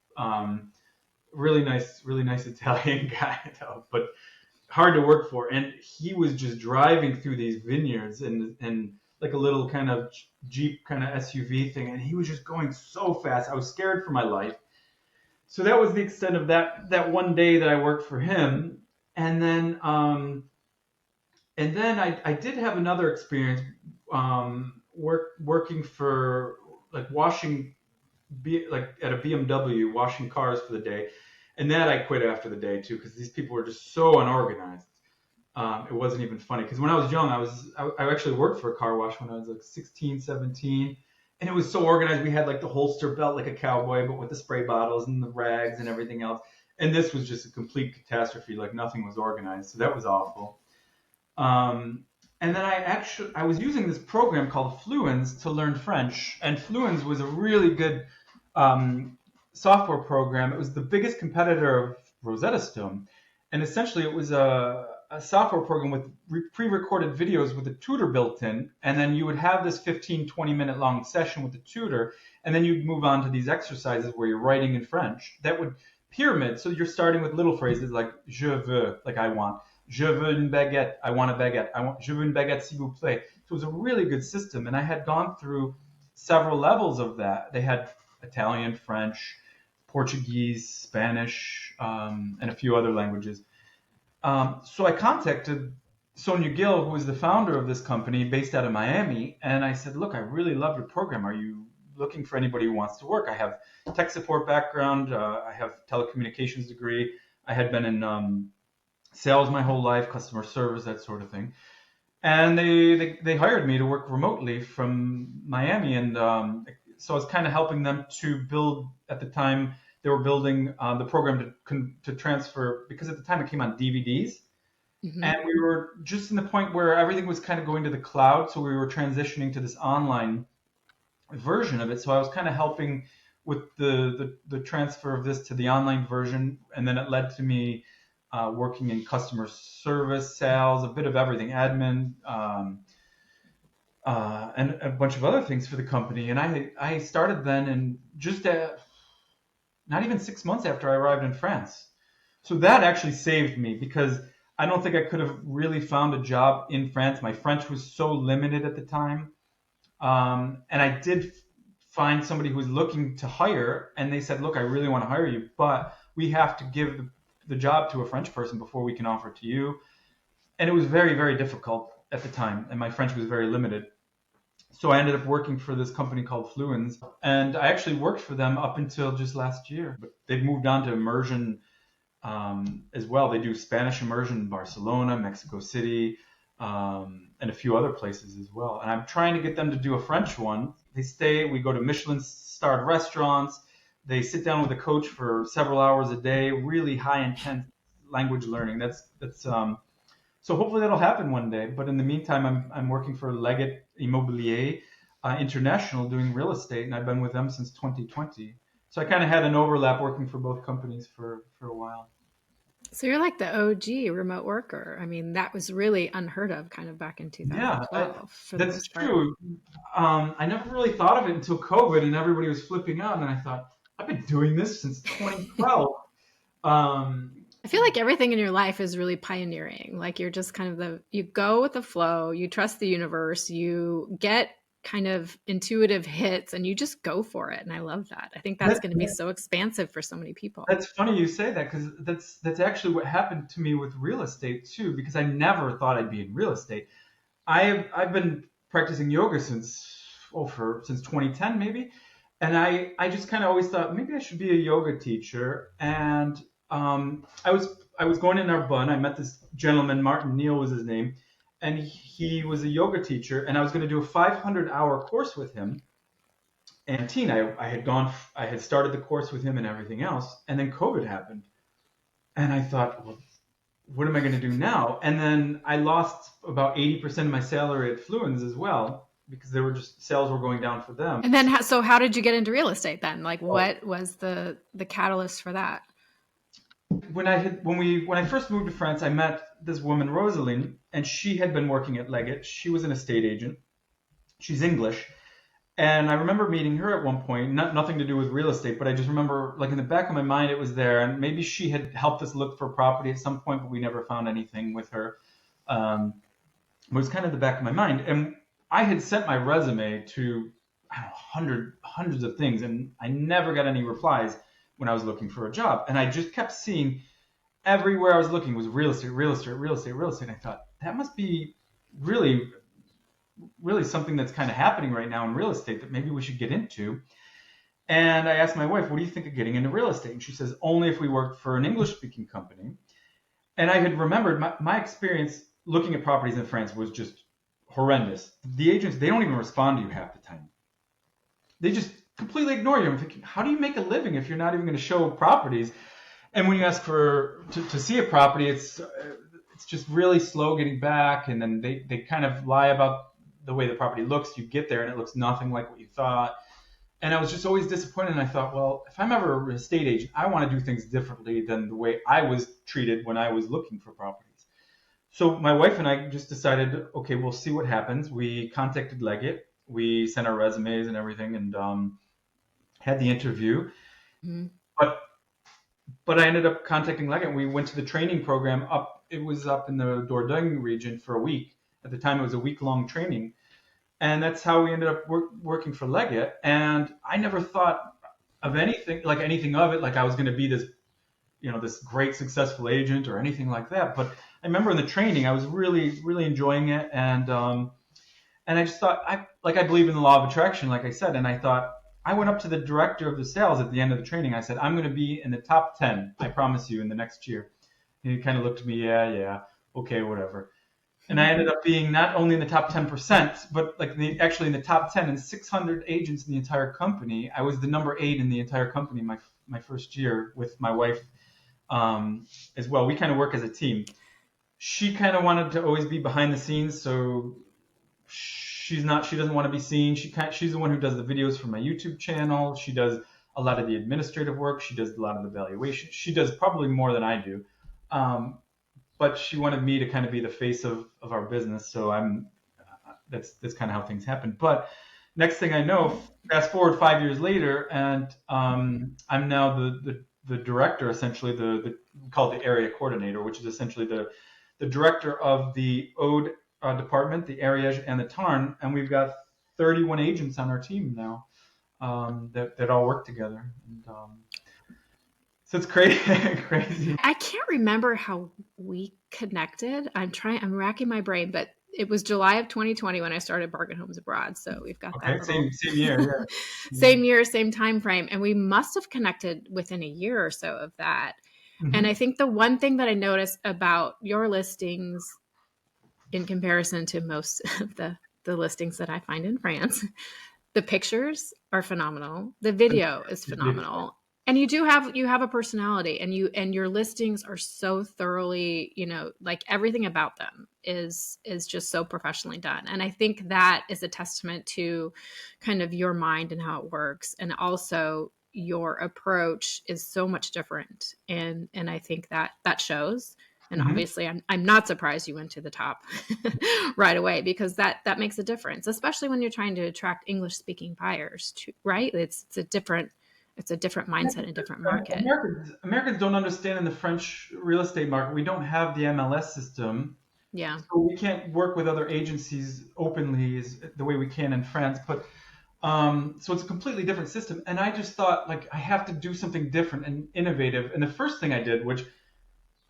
Really nice Italian guy though, but hard to work for. And he was just driving through these vineyards and like a little kind of Jeep kind of SUV thing, and he was just going so fast. I was scared for my life. So that was the extent of that one day that I worked for him. And then I did have another experience working for like like at a BMW, washing cars for the day, and that I quit after the day too, because these people were just so unorganized. It wasn't even funny, because when I was young, I actually worked for a car wash when I was like 16, 17, and it was so organized. We had like the holster belt like a cowboy, but with the spray bottles and the rags and everything else. And this was just a complete catastrophe. Like nothing was organized, so that was awful. And then I was using this program called Fluens to learn French, and Fluens was a really good software program. It was the biggest competitor of Rosetta Stone, and essentially it was a software program with pre-recorded videos with a tutor built in, and then you would have this 15, 20-minute long session with the tutor, and then you'd move on to these exercises where you're writing in French. That would pyramid, so you're starting with little phrases like je veux, like I want. Je veux une baguette. I want a baguette. Je veux une baguette, s'il vous plaît. So it was a really good system, and I had gone through several levels of that. They had Italian, French, Portuguese, Spanish, and a few other languages. So I contacted Sonia Gill, who is the founder of this company based out of Miami, and I said, "Look, I really love your program. Are you looking for anybody who wants to work? I have tech support background. I have telecommunications degree. I had been in sales my whole life, customer service, that sort of thing." And they hired me to work remotely from Miami, and so I was kind of helping them to build. At the time, they were building the program to transfer, because at the time it came on DVDs, and we were just in the point where everything was kind of going to the cloud, so we were transitioning to this online version of it. So I was kind of helping with the transfer of this to the online version, and then it led to me working in customer service, sales, a bit of everything, admin, and a bunch of other things for the company. And I started then, and just not even 6 months after I arrived in France. So that actually saved me, because I don't think I could have really found a job in France. My French was so limited at the time. And I did find somebody who was looking to hire, and they said, "Look, I really want to hire you, but we have to give the job to a French person before we can offer it to you. And it was very, very difficult at the time. And my French was very limited. So I ended up working for this company called Fluens. And I actually worked for them up until just last year. But they've moved on to immersion as well. They do Spanish immersion in Barcelona, Mexico City, and a few other places as well. And I'm trying to get them to do a French one. We go to Michelin-starred restaurants. They sit down with a coach for several hours a day, really high intense language learning. So hopefully that'll happen one day. But in the meantime, I'm working for Leggett Immobilier International doing real estate, and I've been with them since 2020. So I kind of had an overlap working for both companies for a while. So you're like the OG remote worker. I mean, that was really unheard of kind of back in 2012. That's true. I never really thought of it until COVID and everybody was flipping out. And I thought, I've been doing this since 2012. I feel like everything in your life is really pioneering. Like you're just kind of you go with the flow, you trust the universe, you get kind of intuitive hits and you just go for it. And I love that. I think that's going to be so expansive for so many people. That's funny you say that, because that's actually what happened to me with real estate too, because I never thought I'd be in real estate. I've been practicing yoga since 2010 maybe. And I just kind of always thought maybe I should be a yoga teacher. And I was going in Narbonne. I met this gentleman, Martin Neal was his name, and he was a yoga teacher, and I was going to do a 500-hour course with him. And I had started the course with him and everything else, and then COVID happened, and I thought, well, what am I going to do now? And then I lost about 80% of my salary at Fluens as well, because sales were going down for them. And then, so how did you get into real estate then? Like, what was the catalyst for that? When I first moved to France, I met this woman, Rosaline, and she had been working at Leggett. She was an estate agent. She's English. And I remember meeting her at one point, nothing to do with real estate, but I just remember, like, in the back of my mind, it was there. And maybe she had helped us look for property at some point, but we never found anything with her. It was kind of the back of my mind. And I had sent my resume to hundreds of things, and I never got any replies when I was looking for a job. And I just kept seeing everywhere I was looking was real estate, real estate, real estate, real estate. And I thought, that must be really, really something that's kind of happening right now in real estate that maybe we should get into. And I asked my wife, what do you think of getting into real estate? And she says, only if we worked for an English-speaking company. And I had remembered my experience looking at properties in France was just horrendous. The agents, they don't even respond to you half the time. They just completely ignore you. I'm thinking, how do you make a living if you're not even going to show properties? And when you ask to see a property, it's just really slow getting back, and then they kind of lie about the way the property looks. You get there and it looks nothing like what you thought. And I was just always disappointed. And I thought, well, if I'm ever an estate agent, I want to do things differently than the way I was treated when I was looking for properties. So my wife and I just decided, okay, we'll see what happens. We contacted Leggett. We sent our resumes and everything, and had the interview. Mm-hmm. But I ended up contacting Leggett. We went to the training program it was up in the Dordogne region for a week. At the time, it was a week-long training. And that's how we ended up working for Leggett. And I never thought of anything of it, like I was going to be this, this great successful agent or anything like that. But I remember in the training, I was really, really enjoying it. And I just thought, I believe in the law of attraction, like I said. And I thought, I went up to the director of the sales at the end of the training. I said, I'm going to be in the top 10, I promise you, in the next year. And he kind of looked at me, yeah, okay, whatever. And I ended up being not only in the top 10%, but actually in the top 10 and 600 agents in the entire company. I was the number 8 in the entire company my first year with my wife as well. We kind of work as a team. She kind of wanted to always be behind the scenes, so she doesn't want to be seen. She's the one who does the videos for my YouTube channel. She does a lot of the administrative work. She does a lot of the valuation. She does probably more than I do. But she wanted me to kind of be the face of our business. So that's kind of how things happen. But next thing I know, fast forward 5 years later, and I'm now the director, essentially we call it the area coordinator, which is essentially the director of the Aude department, the Ariège and the Tarn, and we've got 31 agents on our team now that all work together. And So it's crazy. Crazy. I can't remember how we connected. I'm racking my brain, but it was July of 2020 when I started Bargain Homes Abroad. So we've got that Okay, little same year, yeah. same year, same time frame. And we must have connected within a year or so of that. And I Mm-hmm. think the one thing that I noticed about your listings in comparison to most of the listings that I find in France, the pictures are phenomenal. The video is phenomenal. And you have a personality, and your listings are so thoroughly, like everything about them is just so professionally done. And I think that is a testament to kind of your mind and how it works. And also your approach is so much different. And I think that shows. And Mm-hmm. obviously I'm not surprised you went to the top right away, because that makes a difference, especially when you're trying to attract English speaking buyers, right? It's a different mindset, a different market. Americans don't understand in the French real estate market. We don't have the MLS system, Yeah. so we can't work with other agencies openly the way we can in France. But so it's a completely different system. And I just thought, like, I have to do something different and innovative. And the first thing I did,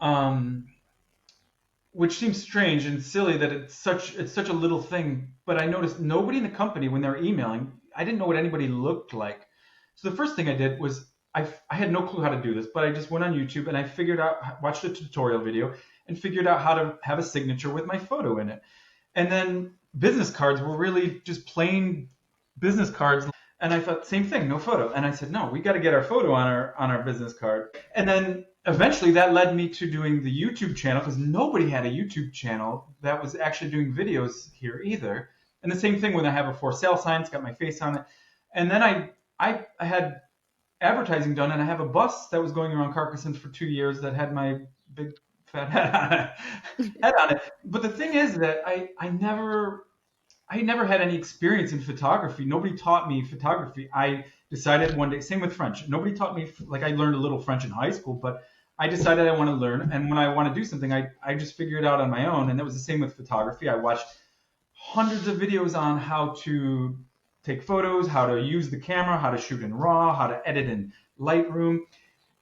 um, which seems strange and silly that it's such a little thing, but I noticed nobody in the company, when they're emailing, I didn't know what anybody looked like. So the first thing I did was I had no clue how to do this, but I just went on YouTube and I watched a tutorial video and figured out how to have a signature with my photo in it. And then business cards were really just plain business cards. And I thought, same thing, no photo. And I said, no, we got to get our photo on our business card. And then eventually that led me to doing the YouTube channel, because nobody had a YouTube channel that was actually doing videos here either. And the same thing when I have a for sale sign, it's got my face on it. And then I had advertising done, and I have a bus that was going around Carcassonne for 2 years that had my big fat head on it. But the thing is that I never had any experience in photography. Nobody taught me photography. I decided one day, same with French. Nobody taught me, like, I learned a little French in high school, but I decided I want to learn. And when I want to do something, I just figure it out on my own. And that was the same with photography. I watched hundreds of videos on how to take photos, how to use the camera, how to shoot in RAW, how to edit in Lightroom.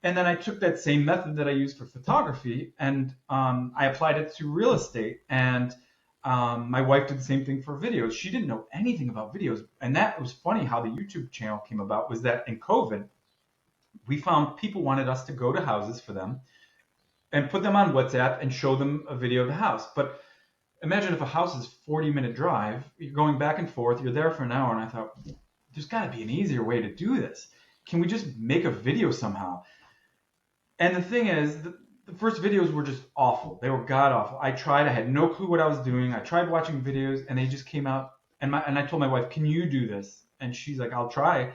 And then I took that same method that I used for photography, and I applied it to real estate. And my wife did the same thing for videos. She didn't know anything about videos. And that was funny how the YouTube channel came about, was that in COVID, we found people wanted us to go to houses for them and put them on WhatsApp and show them a video of the house. But imagine if a house is 40-minute drive, you're going back and forth, you're there for an hour. And I thought, there's got to be an easier way to do this. Can we just make a video somehow? And the thing is, the first videos were just awful. They were god awful. I had no clue what I was doing. I tried watching videos, and they just came out. And I told my wife, "Can you do this?" And she's like, "I'll try."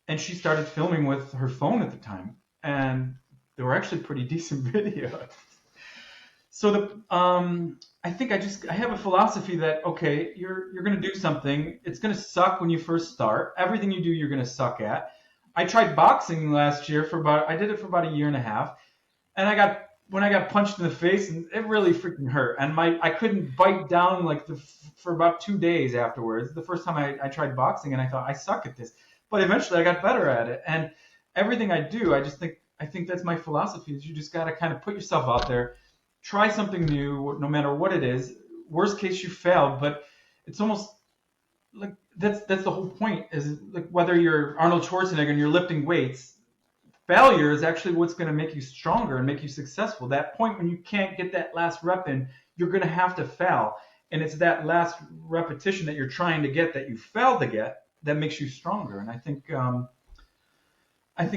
And she started filming with her phone at the time, and they were actually pretty decent videos. So I think I have a philosophy that, okay, you're gonna do something. It's gonna suck when you first start. Everything you do, you're gonna suck at. I tried boxing last year I did it for about a year and a half, and when I got punched in the face, and it really freaking hurt. And I couldn't bite down for about 2 days afterwards. The first time I tried boxing, and I thought, I suck at this. But eventually I got better at it. And everything I do, I think that's my philosophy, is you just gotta kind of put yourself out there, try something new, no matter what it is. Worst case, you failed, but it's almost like that's the whole point, is like whether you're Arnold Schwarzenegger and you're lifting weights, failure is actually what's going to make you stronger and make you successful. That point when you can't get that last rep in, you're going to have to fail. And it's that last repetition that you're trying to get, that you failed to get, that makes you stronger. And I think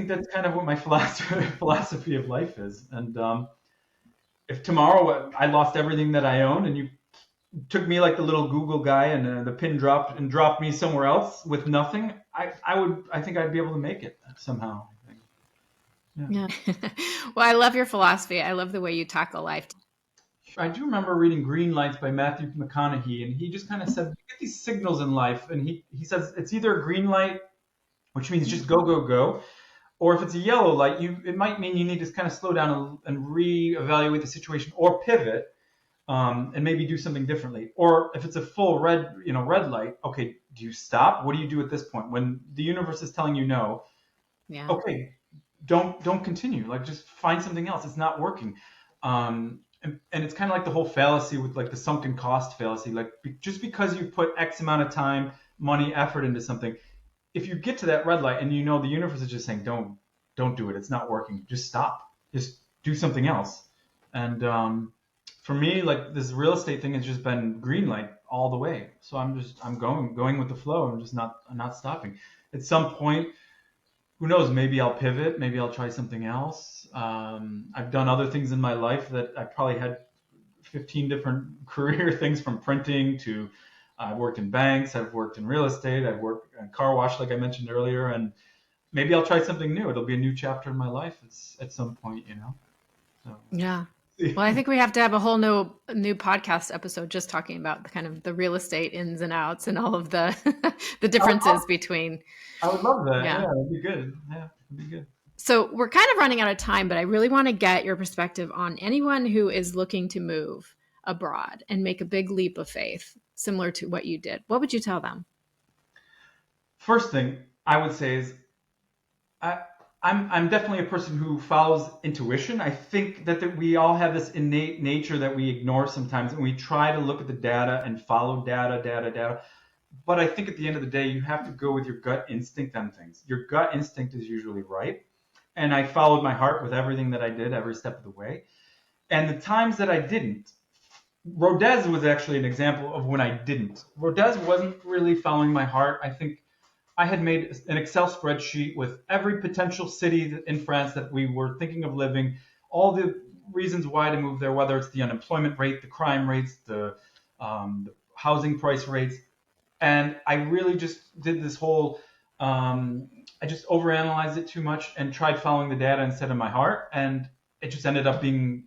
that's kind of what my philosophy of life is. And if tomorrow I lost everything that I own, and you took me like the little Google guy, and the pin dropped me somewhere else with nothing, I think I'd be able to make it somehow. Yeah. Well, I love your philosophy. I love the way you tackle life. I do remember reading Green Lights by Matthew McConaughey, and he just kind of said, you get these signals in life, and he says it's either a green light, which means just go, go, go, or if it's a yellow light, it might mean you need to kind of slow down and reevaluate the situation, or pivot, and maybe do something differently. Or if it's a full red light, okay, do you stop? What do you do at this point when the universe is telling you no? Yeah. Okay, don't continue. Like, just find something else. It's not working. And it's kind of like the whole fallacy with like the sunken cost fallacy. Like, just because you put X amount of time, money, effort into something, if you get to that red light and the universe is just saying don't do it, it's not working, just stop, just do something else. And for me, like, this real estate thing has just been green light all the way. So I'm going with the flow. I'm not stopping. At some point, who knows, maybe I'll pivot, maybe I'll try something else. I've done other things in my life that I probably had 15 different career things, from printing to I've worked in banks, I've worked in real estate, I've worked in car wash, like I mentioned earlier, and maybe I'll try something new. It'll be a new chapter in my life at some point, So, Yeah. Well, I think we have to have a whole new podcast episode just talking about the kind of the real estate ins and outs and all of the the differences between. I would love that. Yeah. Yeah, it'd be good. Yeah, it'd be good. So we're kind of running out of time, but I really want to get your perspective on anyone who is looking to move abroad and make a big leap of faith, similar to what you did. What would you tell them? First thing I would say is I, I'm definitely a person who follows intuition. I think that we all have this innate nature that we ignore sometimes, and we try to look at the data and follow data. But I think at the end of the day, you have to go with your gut instinct on things. Your gut instinct is usually right. And I followed my heart with everything that I did every step of the way. And the times that I didn't, Rodez was actually an example of when I didn't. Rodez wasn't really following my heart. I think I had made an Excel spreadsheet with every potential city in France that we were thinking of living, all the reasons why to move there, whether it's the unemployment rate, the crime rates, the housing price rates. And I really just did this whole, I just overanalyzed it too much and tried following the data instead of my heart. And it just ended up being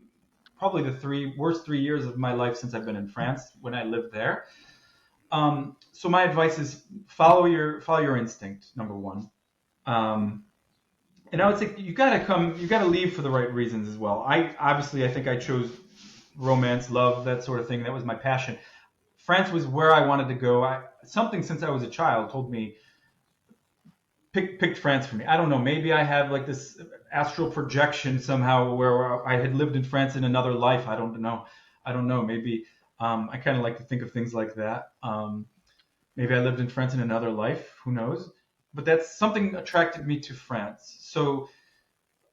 probably the worst 3 years of my life since I've been in France when I lived there. So my advice is follow your instinct, number one. And I would say you gotta leave for the right reasons as well. I think I chose romance, love, that sort of thing. That was my passion. France was where I wanted to go. Something since I was a child told me picked France for me. I don't know. Maybe I have like this astral projection somehow where I had lived in France in another life. I don't know. Maybe I kind of like to think of things like that. Maybe I lived in France in another life. Who knows? But that's something attracted me to France. So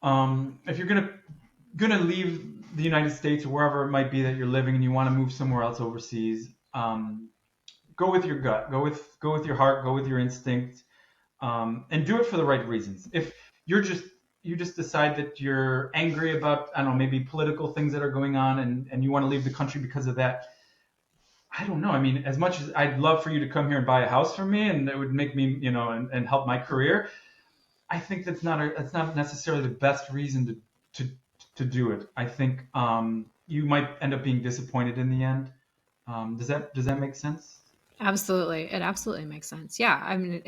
if you're gonna leave the United States or wherever it might be that you're living, and you want to move somewhere else overseas, go with your gut, go with your heart, go with your instinct, and do it for the right reasons. If you just decide that you're angry about, I don't know, maybe political things that are going on, and you want to leave the country because of that, I don't know. I mean, as much as I'd love for you to come here and buy a house for me, and it would make me, and help my career, I think that's not necessarily the best reason to do it. I think you might end up being disappointed in the end. Does that make sense? Absolutely. It absolutely makes sense. Yeah. I mean,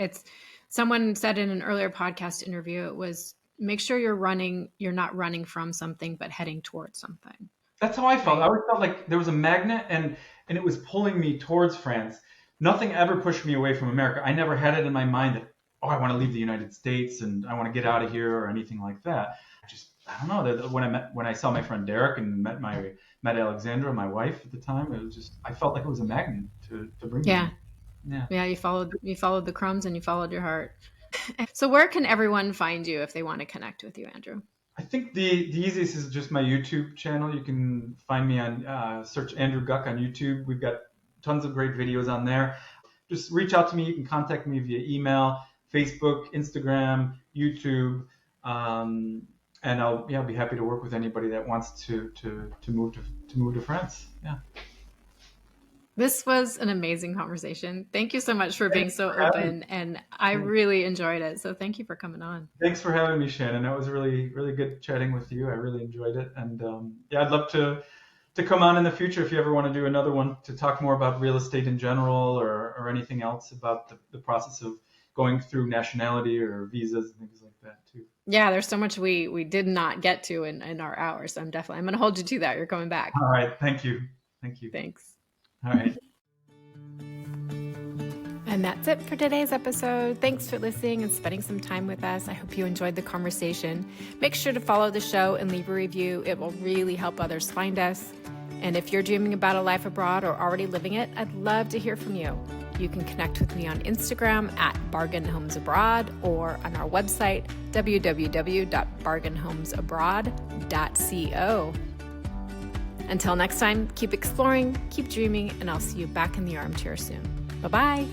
someone said in an earlier podcast interview, it was make sure you're not running from something, but heading towards something. That's how I felt. Right. I always felt like there was a magnet, and it was pulling me towards France. Nothing ever pushed me away from America. I never had it in my mind that, oh, I want to leave the United States and I want to get out of here or anything like that. I don't know. When I saw my friend Derek and met Alexandra, my wife at the time, it was just, I felt like it was a magnet to bring me. Yeah. You followed the crumbs and you followed your heart. So where can everyone find you if they want to connect with you, Andrew? I think the easiest is just my YouTube channel. You can find me on search Andrew Guck on YouTube. We've got tons of great videos on there. Just reach out to me. You can contact me via email, Facebook, Instagram, YouTube, and I'll be happy to work with anybody that wants to move to France. Yeah. This was an amazing conversation. Thank you so much for being so open, and I really enjoyed it. So thank you for coming on. Thanks for having me, Shannon. That was really, really good chatting with you. I really enjoyed it. And I'd love to come on in the future if you ever want to do another one to talk more about real estate in general or anything else about the process of going through nationality or visas and things like that too. Yeah, there's so much we did not get to in our hours. So I'm going to hold you to that. You're coming back. All right. Thank you. Thanks. All right. And that's it for today's episode. Thanks for listening and spending some time with us. I hope you enjoyed the conversation. Make sure to follow the show and leave a review. It will really help others find us. And if you're dreaming about a life abroad or already living it, I'd love to hear from you. You can connect with me on Instagram at bargainhomesabroad or on our website, www.bargainhomesabroad.co. Until next time, keep exploring, keep dreaming, and I'll see you back in the armchair soon. Bye-bye.